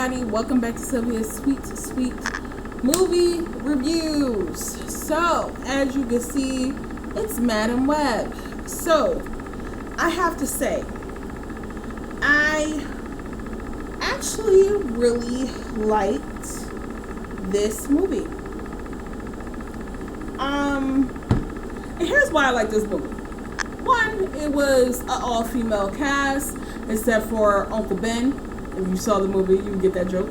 everybody, welcome back to Sylvia's sweet movie reviews. So as you can see, it's Madam Web. So I have to say, I actually really liked this movie. And here's why I like this movie. One, it was an all-female cast except for Uncle Ben. If you saw the movie, you get that joke.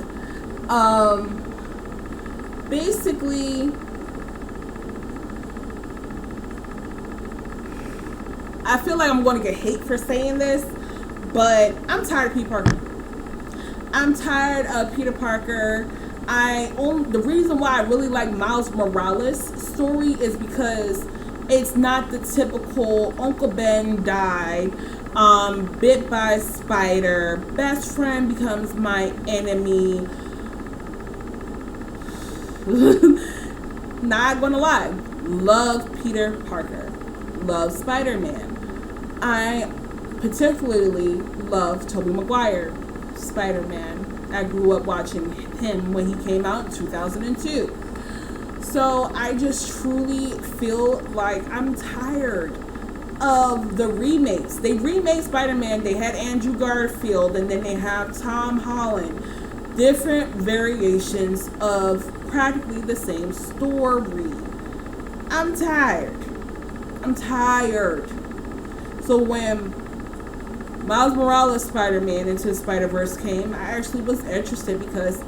Basically, I feel like I'm going to get hate for saying this, but I'm tired of Peter Parker. I'm tired of Peter Parker. The reason why I really like Miles Morales' story is because it's not the typical Uncle Ben died, bit by a spider, best friend becomes my enemy. Not gonna lie, love Peter Parker, love Spider-Man. I particularly love Tobey Maguire, Spider-Man. I grew up watching him when he came out in 2002. So I just truly feel like I'm tired of the remakes. They remade Spider-Man. They had Andrew Garfield, and then they have Tom Holland. Different variations of practically the same story. I'm tired. So when Miles Morales Spider-Man Into the Spider-Verse came, I actually was interested because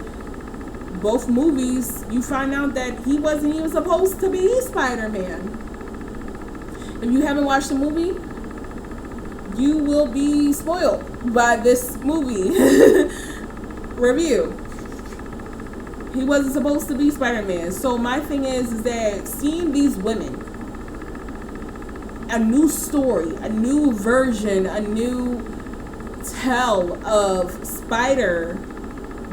both movies, you find out that he wasn't even supposed to be Spider-Man. If you haven't watched the movie, you will be spoiled by this movie review. He wasn't supposed to be Spider-Man. So my thing is that seeing these women, a new story, a new version, a new tell of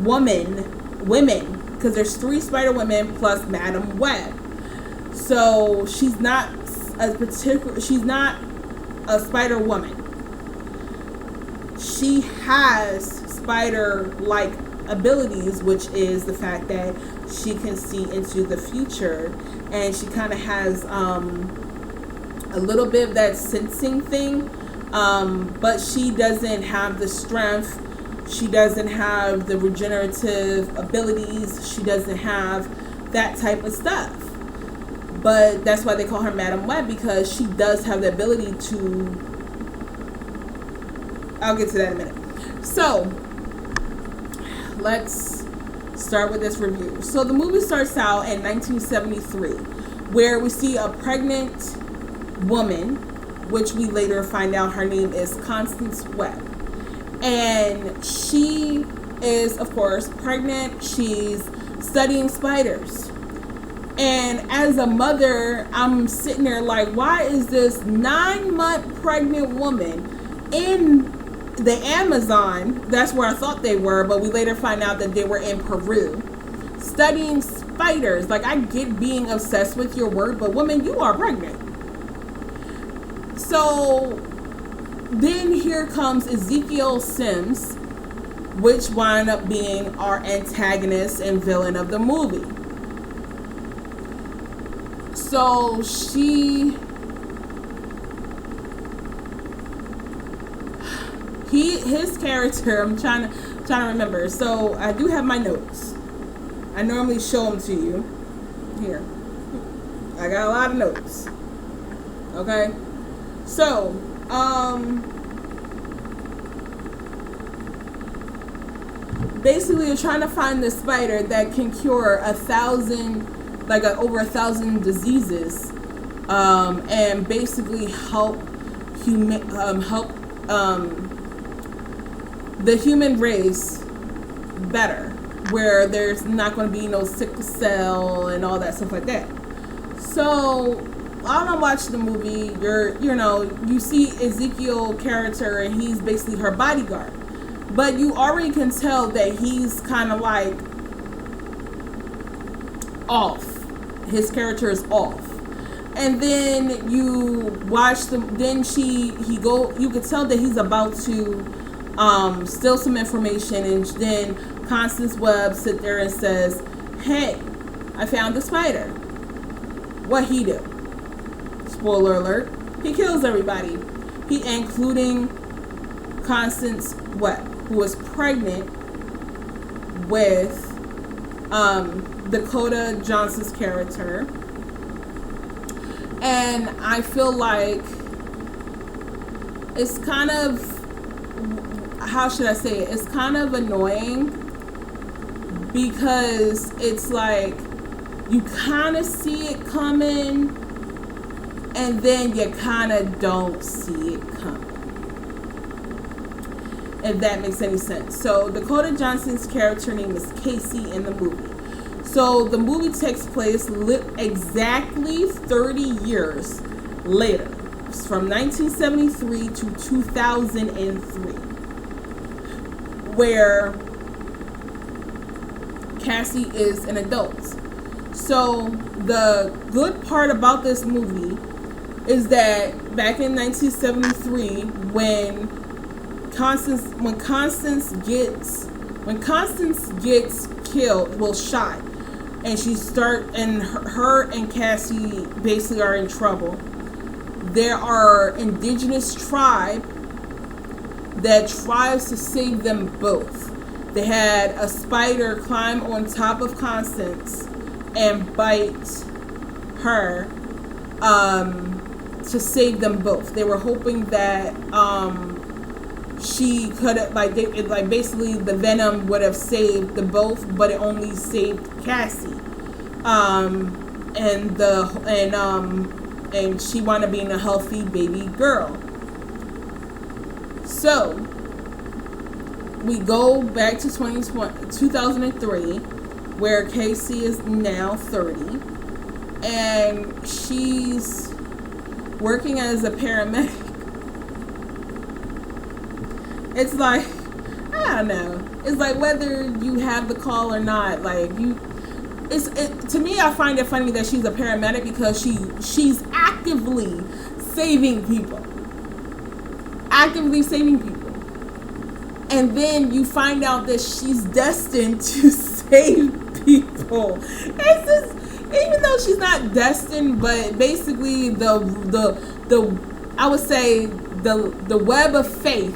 women, because there's 3 Spider-Women plus Madam Web. So she's not a Spider-Woman. She has spider-like abilities, which is the fact that she can see into the future, and she kind of has a little bit of that sensing thing, but she doesn't have the strength. She doesn't have the regenerative abilities. She doesn't have that type of stuff. But that's why they call her Madam Web, because she does have the ability to... I'll get to that in a minute. So, let's start with this review. So the movie starts out in 1973, where we see a pregnant woman, which we later find out her name is Constance Webb. And she is, of course, pregnant. She's studying spiders. And as a mother, I'm sitting there like, why is this 9-month pregnant woman in the Amazon? That's where I thought they were, but we later find out that they were in Peru studying spiders. Like, I get being obsessed with your word, but woman, you are pregnant. So then here comes Ezekiel Sims, which wind up being our antagonist and villain of the movie. So his character, I'm trying to remember. So I do have my notes. I normally show them to you. Here, I got a lot of notes. Okay, so basically you're trying to find the spider that can cure over 1,000 diseases, and basically help the human race better, where there's not going to be no sickle cell and all that stuff like that. So while I'm watching the movie, you see Ezekiel character, and he's basically her bodyguard, but you already can tell that he's kind of like off. His character is off. And then you watch them. Then you could tell that he's about to steal some information, and then Constance Webb sit there and says, hey, I found the spider. What he do? Spoiler alert, he kills everybody. Including Constance Webb, who was pregnant with Dakota Johnson's character. And I feel like it's kind of, how should I say it? It's kind of annoying because it's like you kind of see it coming and then you kind of don't see it coming. If that makes any sense. So Dakota Johnson's character name is Casey in the movie. So the movie takes place exactly 30 years later, from 1973 to 2003, where Cassie is an adult. So the good part about this movie is that back in 1973, when Constance gets killed, well, shot, and her and Cassie basically are in trouble. There are indigenous tribe that tries to save them both. They had a spider climb on top of Constance and bite her to save them both. They were hoping that she could have, basically the venom would have saved the both, but it only saved Cassie. And she wound up being a healthy baby girl. So we go back to 2003, where Casey is now 30, and she's working as a paramedic. It's like, I don't know. It's like whether you have the call or not. To me, I find it funny that she's a paramedic because she's actively saving people. And then you find out that she's destined to save people. It's just, even though she's not destined, but basically the I would say the web of fate,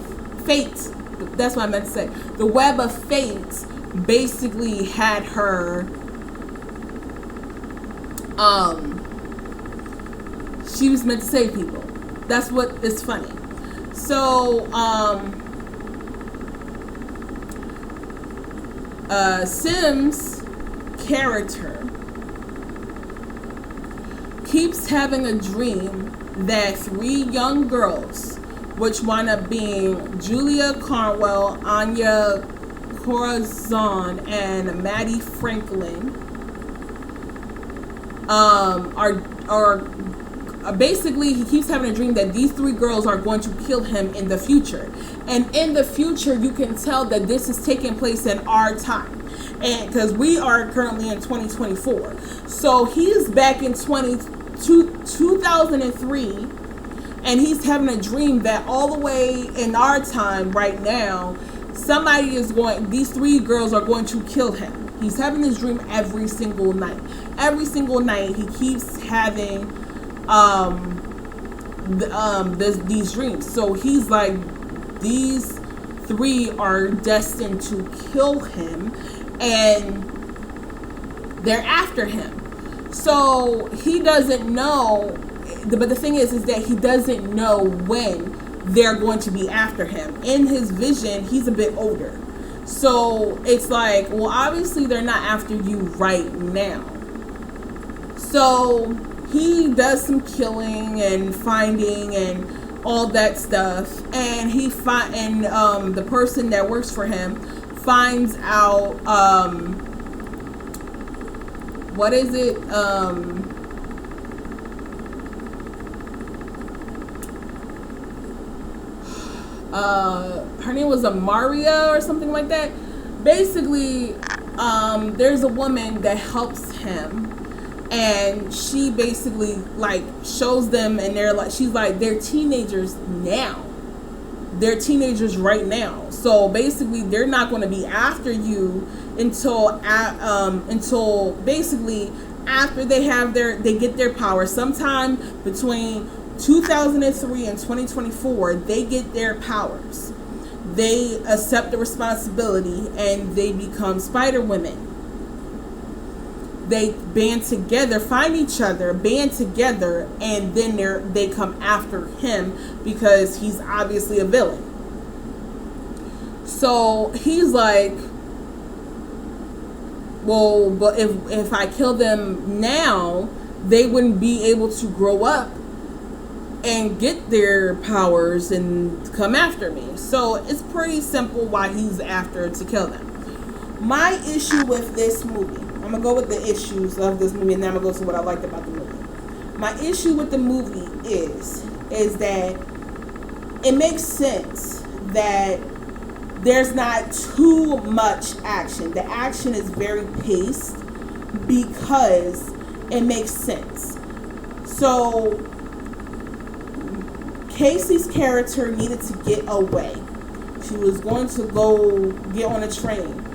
that's what I meant to say. The web of fate basically had her, she was meant to save people. That's what is funny. So, Sim's character keeps having a dream that 3 young girls, which wind up being Julia Carnwell, Anya Corazon, and Maddie Franklin, are basically, he keeps having a dream that these 3 girls are going to kill him in the future. And in the future, you can tell that this is taking place in our time. And because we are currently in 2024. So he's back in 2003, and he's having a dream that all the way in our time right now, these 3 girls are going to kill him. He's having this dream every single night. Every single night he keeps having these dreams. So he's like, these 3 are destined to kill him, and they're after him. So he doesn't know, but the thing is that he doesn't know when they're going to be after him. In his vision, he's a bit older. So it's like, well, obviously they're not after you right now. So he does some killing and finding and all that stuff, and the person that works for him finds out, what is it? Her name was Amaria or something like that. Basically, there's a woman that helps him, and she basically shows them, and they're teenagers now, they're teenagers right now. So basically, they're not going to be after you until basically after they get their power. Sometime between 2003 and 2024, they get their powers. They accept the responsibility and they become Spider Women. They band together, find each other, band together, and then they come after him because he's obviously a villain. So he's like, well, but if I kill them now, they wouldn't be able to grow up and get their powers and come after me. So it's pretty simple why he's after to kill them. My issue with this movie, I'm going to go with the issues of this movie, and then I'm going to go to what I liked about the movie. My issue with the movie is that it makes sense that there's not too much action. The action is very paced because it makes sense. So Casey's character needed to get away. She was going to go get on a train.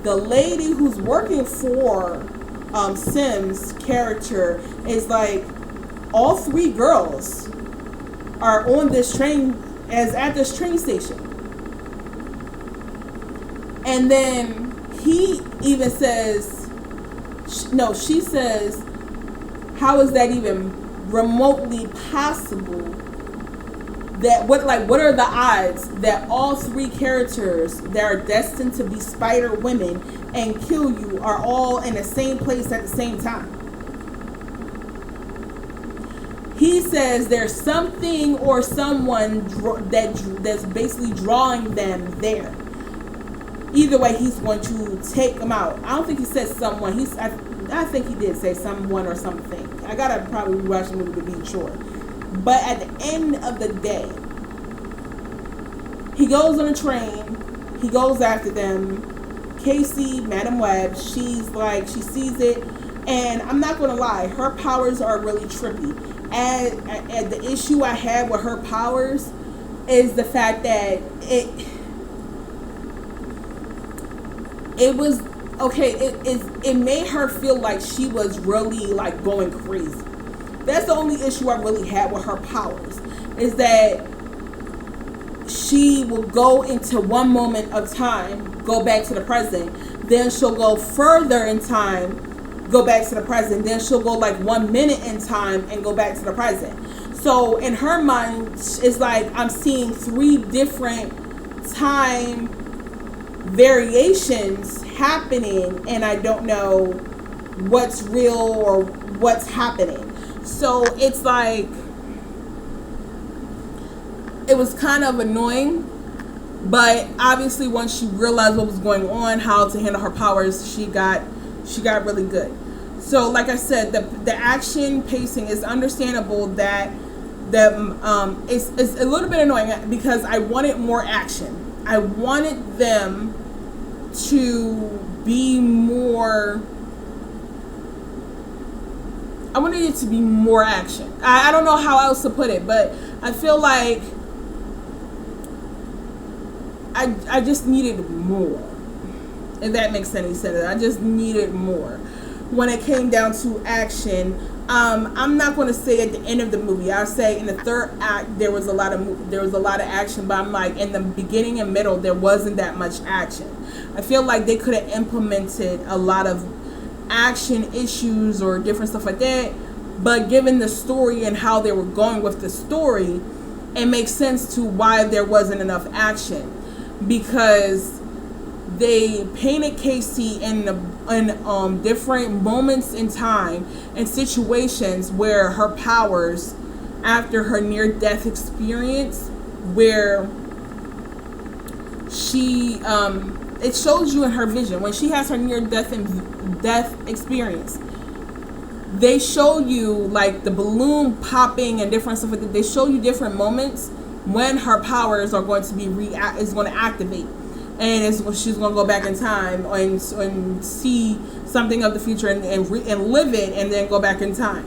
The lady who's working for Sim's character is like, all three girls are on this train, at this train station. And then he even says, no, she says, how is that even remotely possible? That what are the odds that all three characters that are destined to be Spider Women and kill you are all in the same place at the same time? He says there's something or someone that's basically drawing them there. Either way, he's going to take them out. I don't think he said someone. I think he did say someone or something. I gotta probably rewatch the movie to be sure. But at the end of the day, he goes on a train. He goes after them. Casey, Madam Web, she sees it. And I'm not going to lie, her powers are really trippy. And the issue I had with her powers is the fact that it was, okay, it made her feel like she was really like going crazy. That's the only issue I really had with her powers, is that she will go into one moment of time, go back to the present, then she'll go further in time, go back to the present, then she'll go like 1 minute in time and go back to the present. So in her mind, it's like I'm seeing 3 different time variations happening, and I don't know what's real or what's happening. So it's like, it was kind of annoying, but obviously once she realized what was going on, how to handle her powers, she got really good. So like I said, the action pacing is understandable. That it's a little bit annoying because I wanted more action. I wanted them to be more, I wanted it to be more action. I don't know how else to put it, but I feel like I just needed more. If that makes any sense. I just needed more. When it came down to action, I'm not going to say at the end of the movie. I'll say in the third act there was a lot of action, but I'm like, in the beginning and middle there wasn't that much action. I feel like they could have implemented a lot of action issues or different stuff like that, but given the story and how they were going with the story, it makes sense to why there wasn't enough action, because they painted Casey in different moments in time and situations where her powers, after her near-death experience, where she it shows you in her vision when she has her near-death experience. They show you like the balloon popping and different stuff like that. They show you different moments when her powers are going to be is going to activate, and she's going to go back in time and see something of the future and live it, and then go back in time.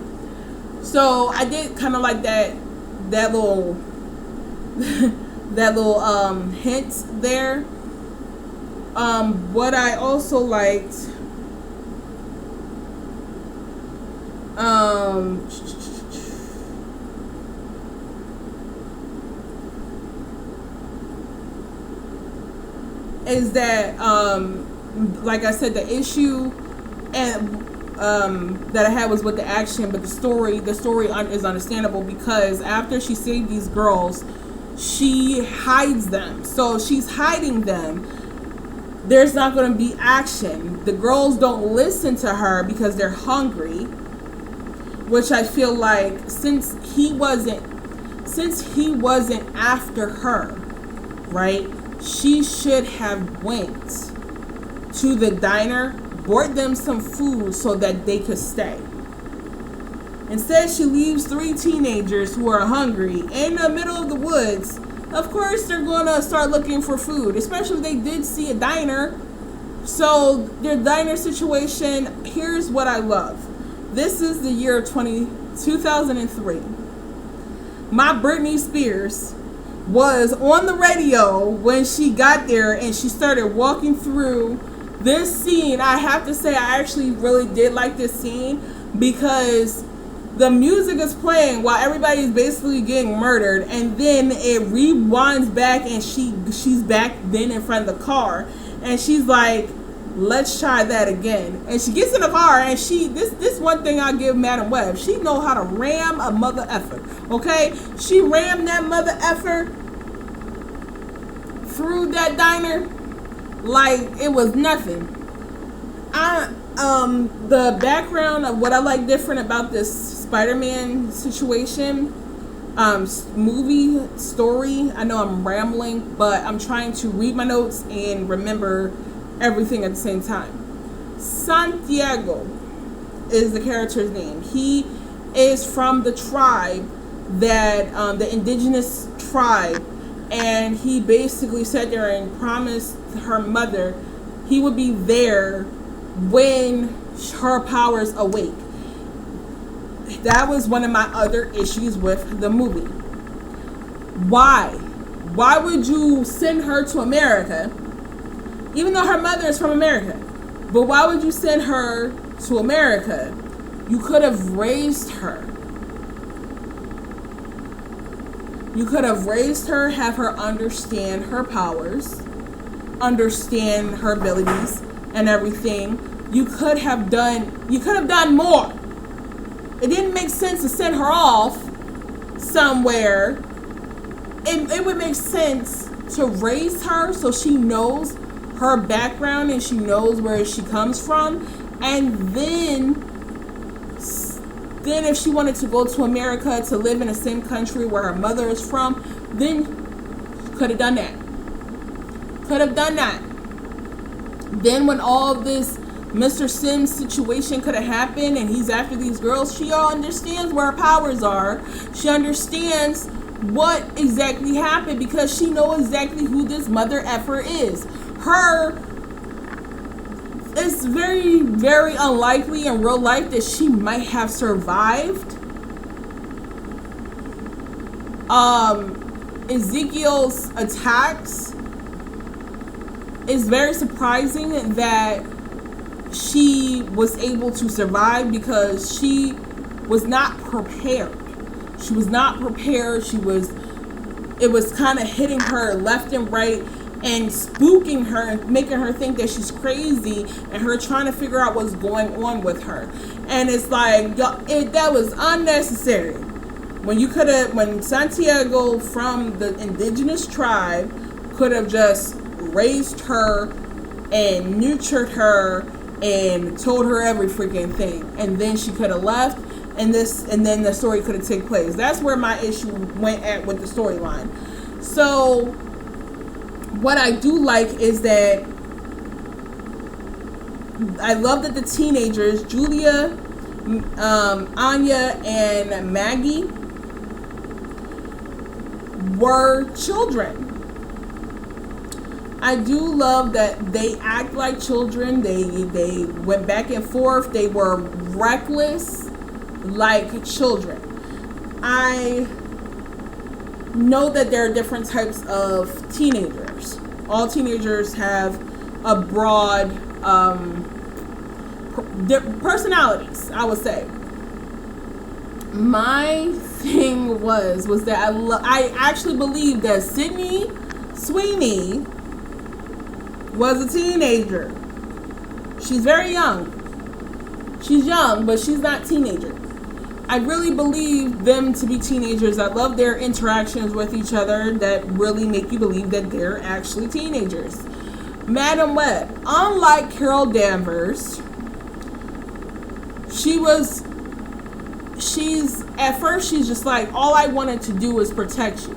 So I did kind of like that little that little hint there. What I also liked, is that like I said, the issue and that I had was with the action, but the story is understandable, because after she saved these girls, she hides them. So she's hiding them. There's not going to be action. The girls don't listen to her because they're hungry, which I feel like since he wasn't after her, right? She should have went to the diner, bought them some food so that they could stay. Instead, she leaves 3 teenagers who are hungry in the middle of the woods. Of course, they're going to start looking for food, especially if they did see a diner. So their diner situation, here's what I love. This is the year 2003. My Britney Spears was on the radio when she got there, and she started walking through this scene. I have to say, I actually really did like this scene, because the music is playing while everybody's basically getting murdered, and then it rewinds back, and she's back then in front of the car, and she's like, let's try that again. And she gets in the car, and this one thing I give Madam Web, she know how to ram a mother effer. Okay, she rammed that mother effer through that diner like it was nothing. The background of what I like different about this Spider-Man situation, movie story. I know I'm rambling, but I'm trying to read my notes and remember everything at the same time. Santiago is the character's name. He is from the tribe that the indigenous tribe, and he basically sat there and promised her mother he would be there when her powers awake. That was one of my other issues with the movie. Why would you send her to America, even though her mother is from America? But why would you send her to America? You could have raised her. You could have raised her, have her understand her powers, understand her abilities and everything. You could have done more. It didn't make sense to send her off somewhere. It would make sense to raise her so she knows her background and she knows where she comes from, and then if she wanted to go to America to live in the same country where her mother is from, then could have done that. Then when all this Mr. Sims situation could have happened and he's after these girls, she all understands where her powers are. She understands what exactly happened because she knows exactly who this mother effer is. It's very, very unlikely in real life that she might have survived Ezekiel's attacks. It's very surprising that she was able to survive because she was not prepared. She was not prepared. It was kind of hitting her left and right and spooking her and making her think that she's crazy and her trying to figure out what's going on with her. And it's like, that was unnecessary. When Santiago from the indigenous tribe could have just raised her and nurtured her and told her every freaking thing, and then she could have left, and then the story could have taken place. That's where my issue went at with the storyline. So what I do like is that I love that the teenagers, Julia, Anya, and Maggie, were children. I do love that they act like children. They went back and forth. They were reckless like children. know that there are different types of teenagers. All teenagers have a broad personalities, I would say. My thing was that I actually believe that Sydney Sweeney was a teenager. She's very young. She's young, but she's not a teenager. I really believe them to be teenagers. I love their interactions with each other that really make you believe that they're actually teenagers. Madam Web, unlike Carol Danvers, at first she's just like, all I wanted to do is protect you,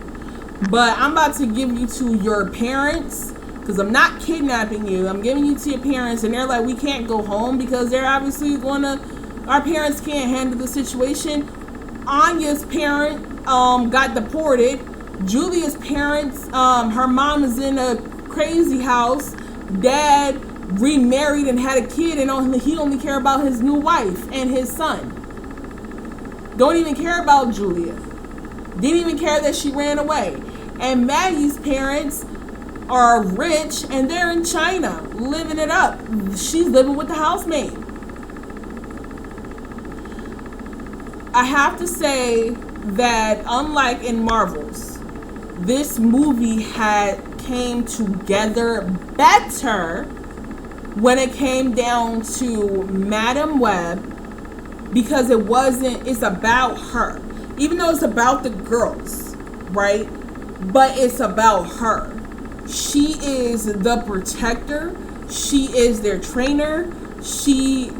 but I'm about to give you to your parents, because I'm not kidnapping you, I'm giving you to your parents. And they're like, we can't go home because they're obviously our parents can't handle the situation. Anya's parent got deported. Julia's parents, her mom is in a crazy house. Dad remarried and had a kid, and he only cared about his new wife and his son. Don't even care about Julia. Didn't even care that she ran away. And Maggie's parents are rich and they're in China living it up. She's living with the housemaid. I have to say that unlike in Marvel's, this movie came together better when it came down to Madam Web, because it's about her. Even though it's about the girls, right? But it's about her. She is the protector. She is their trainer. She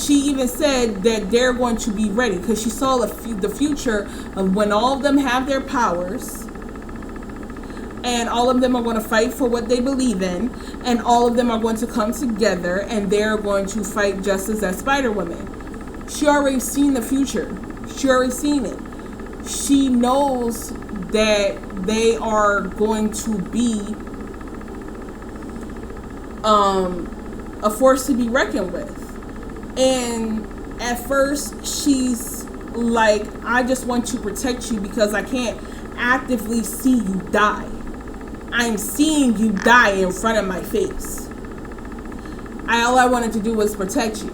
even said that they're going to be ready, because she saw the future of when all of them have their powers, and all of them are going to fight for what they believe in, and all of them are going to come together, and they're going to fight justice as Spider-Woman. She already seen the future. She already seen it. She knows that they are going to be a force to be reckoned with. And at first she's like, I just want to protect you because I can't actively see you die. I'm seeing you die in front of my face. All I wanted to do was protect you.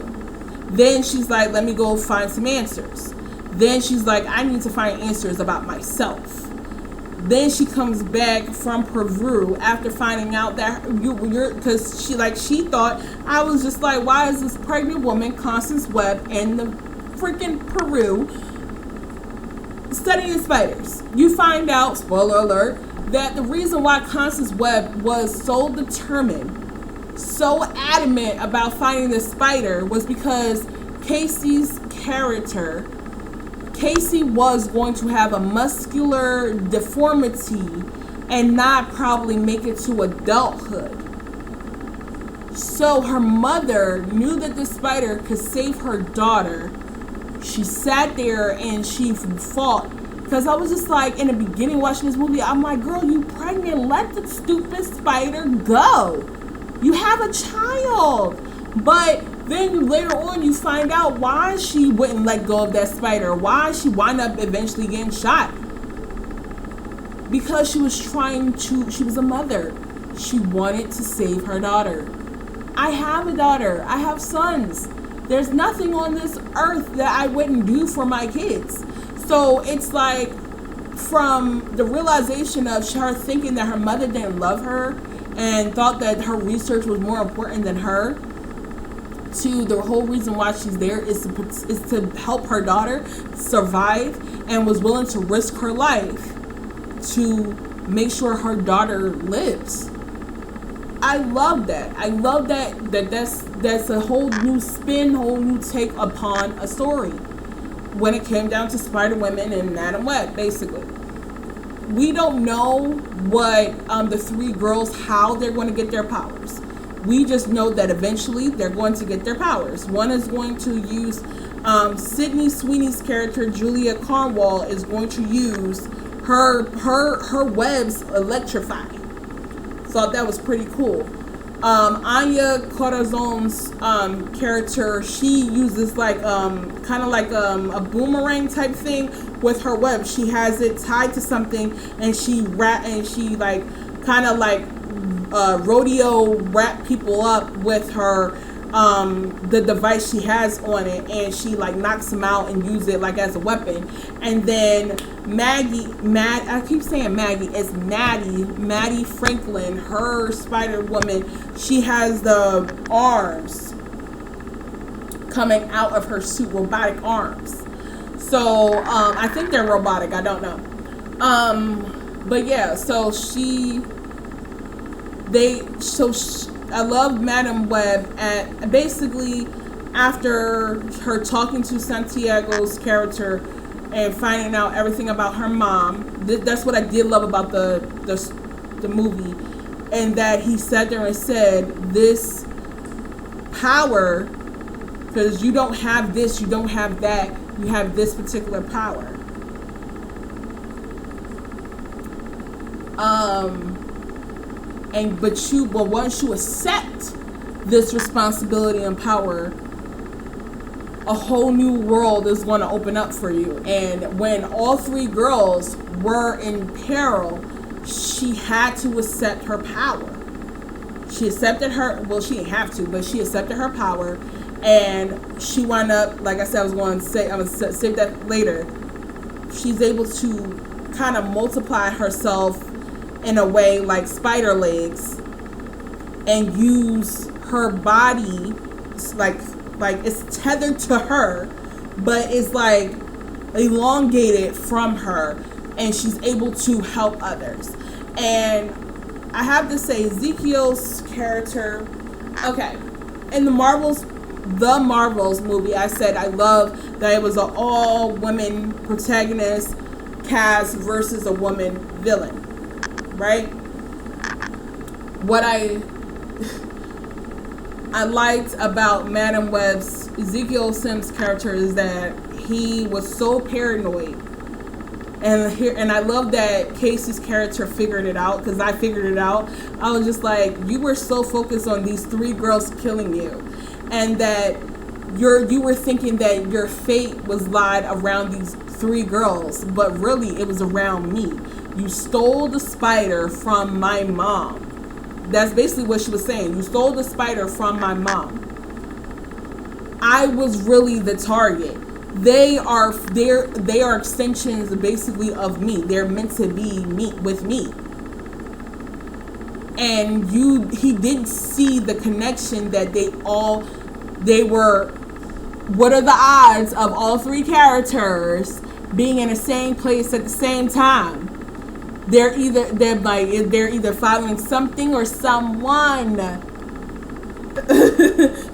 Then she's like, let me go find some answers. Then she's like, I need to find answers about myself. Then she comes back from Peru after finding out that because she thought I was just like, why is this pregnant woman, Constance Webb, in the freaking Peru studying spiders? You find out, spoiler alert, that the reason why Constance Webb was so determined, so adamant about finding the spider, was because Casey's character, Casey was going to have a muscular deformity and not probably make it to adulthood. So her mother knew that the spider could save her daughter. She sat there and she fought. Because I was just like, in the beginning watching this movie, I'm like, girl, you pregnant, let the stupid spider go. You have a child. But then later on you find out why she wouldn't let go of that spider. Why she wound up eventually getting shot. Because she was she was a mother. She wanted to save her daughter. I have a daughter. I have sons. There's nothing on this earth that I wouldn't do for my kids. So it's like, from the realization of her thinking that her mother didn't love her and thought that her research was more important than her, to the whole reason why she's there is to help her daughter survive, and was willing to risk her life to make sure her daughter lives. I love that. I love that's a whole new spin, whole new take upon a story. When it came down to Spider-Woman and Madam Web, basically. We don't know what the three girls, how they're going to get their powers. We just know that eventually they're going to get their powers. One is going to use, Sydney Sweeney's character, Julia Cornwall, is going to use her webs electrifying. Thought that was pretty cool. Anya Corazon's character, she uses like kind of like a boomerang type thing with her web. She has it tied to something, and she like kind of like rodeo wrap people up with her the device she has on it, and she like knocks them out and use it like as a weapon. And then I keep saying Maggie, it's Maddie Franklin, her Spider Woman, she has the arms coming out of her suit, robotic arms. So I think they're robotic, I don't know. But yeah, so I love Madam Web at basically after her talking to Santiago's character and finding out everything about her mom. That's what I did love about the movie, and that he sat there and said, this power, because you don't have this, you don't have that, you have this particular power. But once you accept this responsibility and power, a whole new world is going to open up for you. And when all three girls were in peril, she had to accept her power. She accepted she didn't have to, but she accepted her power, and she wound up, like I said, I'm going to save that later. She's able to kind of multiply herself in a way like spider legs, and use her body like it's tethered to her, but it's like elongated from her, and she's able to help others. And I have to say, Ezekiel's character, okay, in the Marvels movie, I said I love that it was an all women protagonist cast versus a woman villain. Right? What I liked about Madam Web's Ezekiel Sims character is that he was so paranoid, and I love that Casey's character figured it out, because I figured it out. I was just like, you were so focused on these three girls killing you, and that you were thinking that your fate was lied around these three girls, but really it was around me. You stole the spider from my mom. That's basically what she was saying. You stole the spider from my mom. I was really the target. They are extensions basically of me. They're meant to be with me. And he didn't see the connection that they were. What are the odds of all three characters being in the same place at the same time? They're either following something or someone.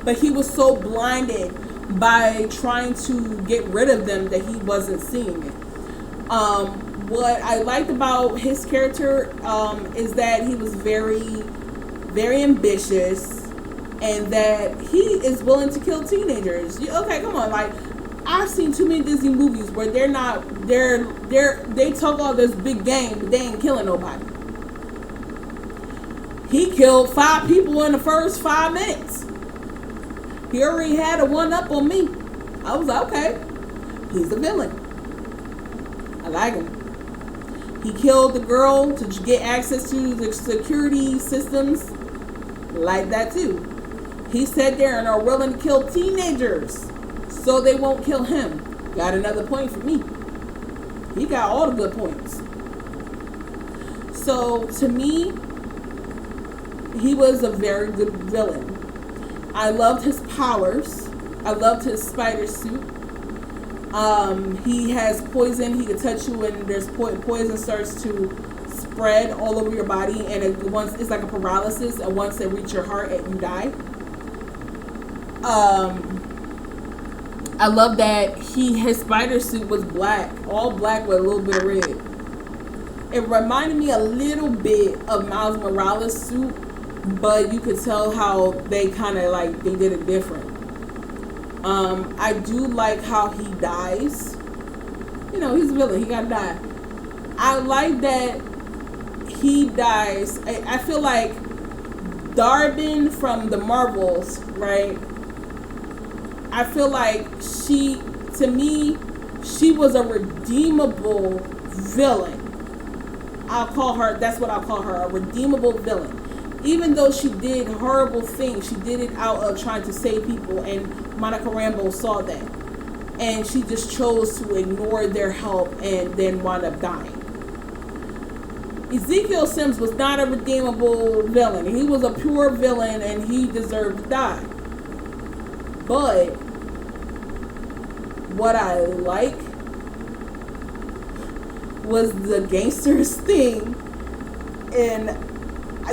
But he was so blinded by trying to get rid of them that he wasn't seeing it. What I liked about his character is that he was very, very ambitious, and that he is willing to kill teenagers. Okay, come on, like, I've seen too many Disney movies where they talk all this big game, but they ain't killing nobody. He killed 5 people in the first 5 minutes. He already had a one-up on me. I was like, okay, he's a villain. I like him. He killed the girl to get access to the security systems. Like that too. He sat there and are willing to kill teenagers so they won't kill him. Got another point for me. He got all the good points. So to me, he was a very good villain. I loved his powers. I loved his spider suit. He has poison. He can touch you, and there's poison starts to spread all over your body, and it's like a paralysis. And once they reach your heart, you die. I love that his spider suit was black, all black with a little bit of red. It reminded me a little bit of Miles Morales' suit, but you could tell how they kind of they did it different. I do like how he dies. He's a villain. He gotta die. I like that he dies. I feel like Darwin from the Marvels, right? I feel like to me, she was a redeemable villain. That's what I'll call her, a redeemable villain. Even though she did horrible things, she did it out of trying to save people, and Monica Rambeau saw that. And she just chose to ignore their help and then wound up dying. Ezekiel Sims was not a redeemable villain. He was a pure villain and he deserved to die. But what I like was the gangsters thing and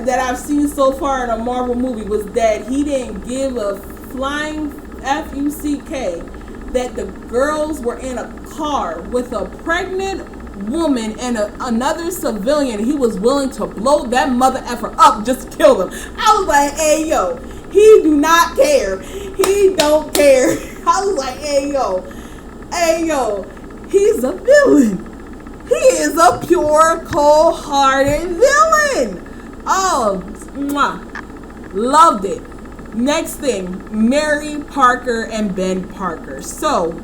that I've seen so far in a Marvel movie was that he didn't give a flying F-U-C-K that the girls were in a car with a pregnant woman and another civilian. He was willing to blow that mother effer up just to kill them. I was like, hey yo, he do not care. He don't care. I was like, hey yo, he's a villain. He is a pure, cold-hearted villain. Oh, mwah. Loved it. Next thing, Mary Parker and Ben Parker. So,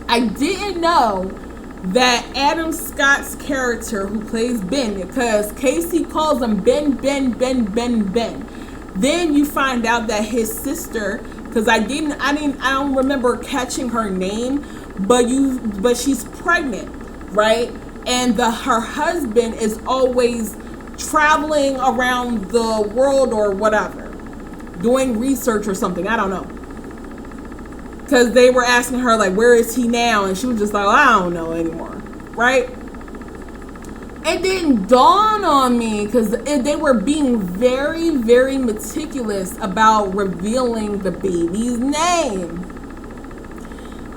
I didn't know that Adam Scott's character who plays Ben, because Casey calls him Ben. Then you find out that his sister, because I don't remember catching her name, but she's pregnant, right? And her husband is always traveling around the world or whatever, doing research or something. I don't know. Because they were asking her, like, where is he now? And she was just like, well, I don't know anymore. Right? It didn't dawn on me because they were being very, very meticulous about revealing the baby's name.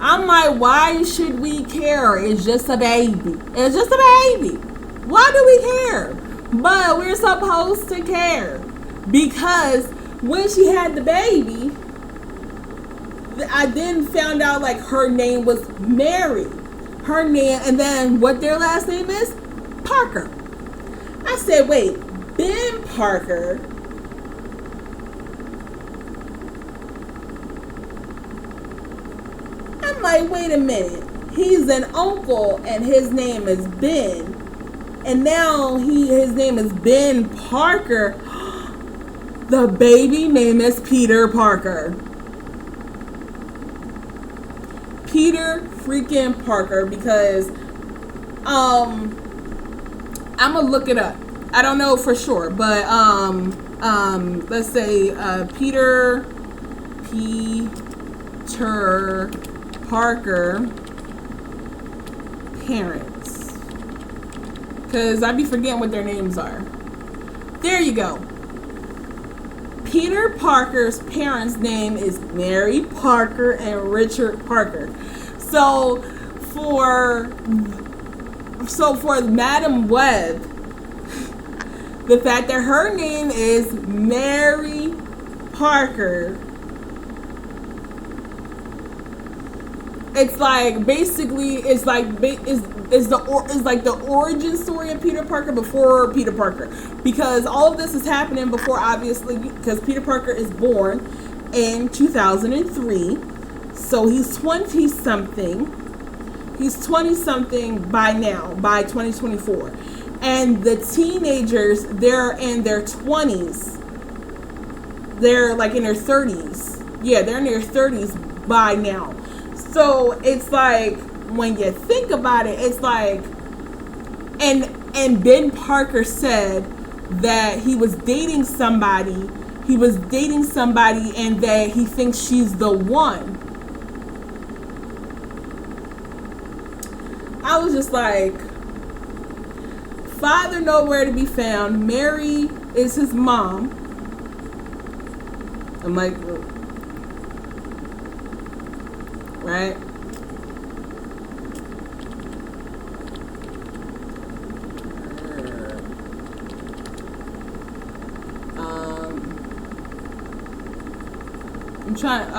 I'm like, why should we care? It's just a baby. It's just a baby. Why do we care? But we're supposed to care. Because when she had the baby, I then found out like her name was Mary. Her name, and then what their last name is? Parker. I said, wait, Ben Parker. I'm like, wait a minute. He's an uncle and his name is Ben. And now his name is Ben Parker. The baby name is Peter Parker. Peter freaking Parker, because I'm gonna look it up. I don't know for sure, but let's say Peter Parker parents, because I be forgetting what their names are. There you go. Peter Parker's parents' name is Mary Parker and Richard Parker. So for Madam Web, the fact that her name is Mary Parker, it's like basically it's like the origin story of Peter Parker before Peter Parker, because all of this is happening before, obviously, because Peter Parker is born in 2003, so he's 20 something by now, by 2024, and the teenagers, they're in their 20s, they're like in their 30s, they're in their 30s by now. So it's like, when you think about it, it's like, and Ben Parker said that he was dating somebody, and that he thinks she's the one. I was just like, father nowhere to be found. Mary is his mom. I'm like, right? I'm trying,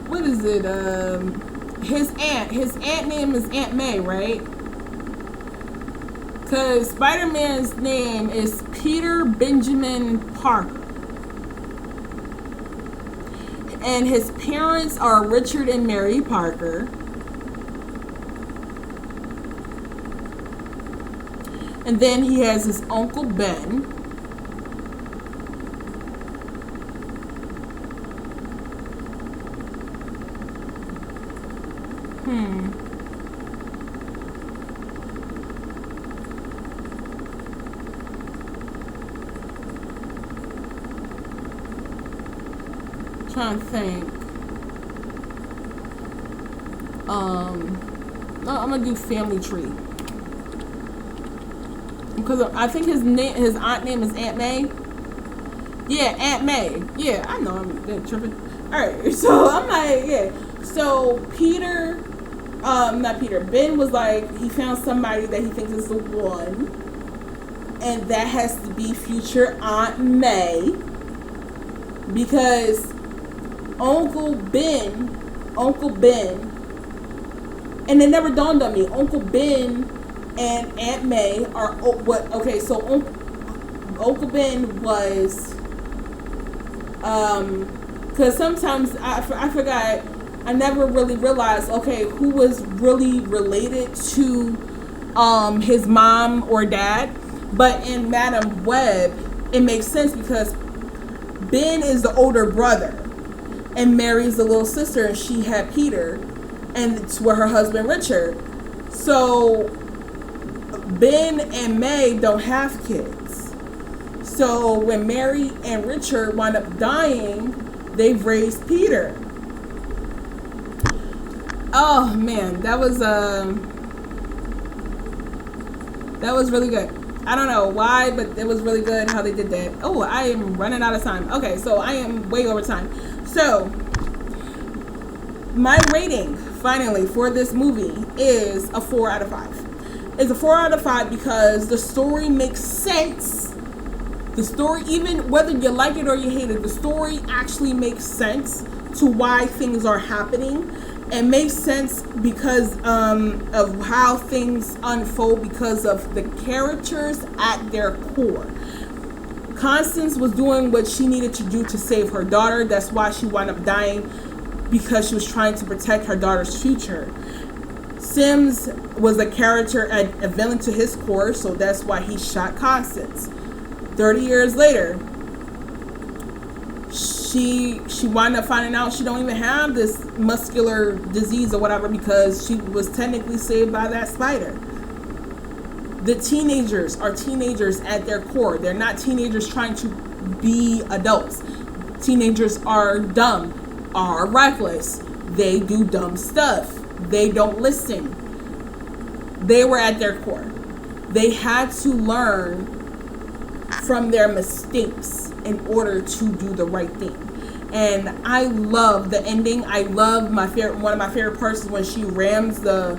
what is it, his aunt name is Aunt May, right? Because Spider-Man's name is Peter Benjamin Parker. And his parents are Richard and Mary Parker. And then he has his Uncle Ben. Trying to think. No, I'm gonna do family tree because I think his aunt name is Aunt May. Yeah, Aunt May. Yeah, I know I'm tripping. All right, so I'm like, yeah. So Peter, not Peter. Ben was like, he found somebody that he thinks is the one, and that has to be future Aunt May because Uncle Ben, and it never dawned on me. Uncle Ben and Aunt May are what? Okay, so Uncle Ben was, because sometimes I forgot. I never really realized. Okay, who was really related to his mom or dad? But in Madam Web, it makes sense because Ben is the older brother. And Mary's the little sister, and she had Peter, and it's with her husband Richard. So Ben and May don't have kids. So when Mary and Richard wind up dying, they've raised Peter. Oh man, that was really good. I don't know why, but it was really good how they did that. Oh, I am running out of time. Okay, so I am way over time. So, my rating, finally, for this movie is a 4 out of 5. It's a 4 out of 5 because the story makes sense. The story, even whether you like it or you hate it, the story actually makes sense to why things are happening. It makes sense because of how things unfold because of the characters at their core. Constance was doing what she needed to do to save her daughter. That's why she wound up dying, because she was trying to protect her daughter's future. Sims was a character, a villain to his core, so that's why he shot Constance. 30 years later, she wound up finding out she don't even have this muscular disease or whatever because she was technically saved by that spider. The teenagers are teenagers at their core. They're not teenagers trying to be adults. Teenagers are dumb, are reckless. They do dumb stuff. They don't listen. They were at their core. They had to learn from their mistakes in order to do the right thing. And I love the ending. I love one of my favorite parts is when she rams the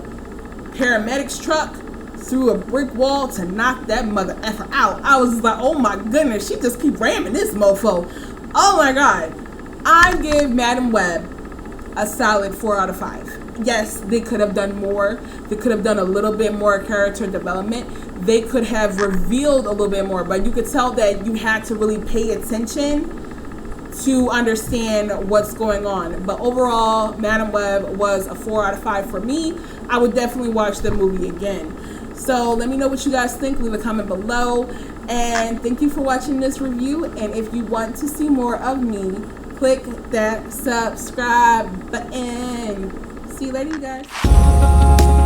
paramedics truck through a brick wall to knock that mother effer out. I was like, oh my goodness, she just keep ramming this mofo. Oh my god. I give Madam Web a solid 4 out of 5. Yes, they could have done more. They could have done a little bit more character development. They could have revealed a little bit more, but you could tell that you had to really pay attention to understand what's going on. But overall, Madam Web was a 4 out of 5 for me. I would definitely watch the movie again. So let me know what you guys think. Leave a comment below. And thank you for watching this review. And if you want to see more of me, click that subscribe button. See you later, you guys.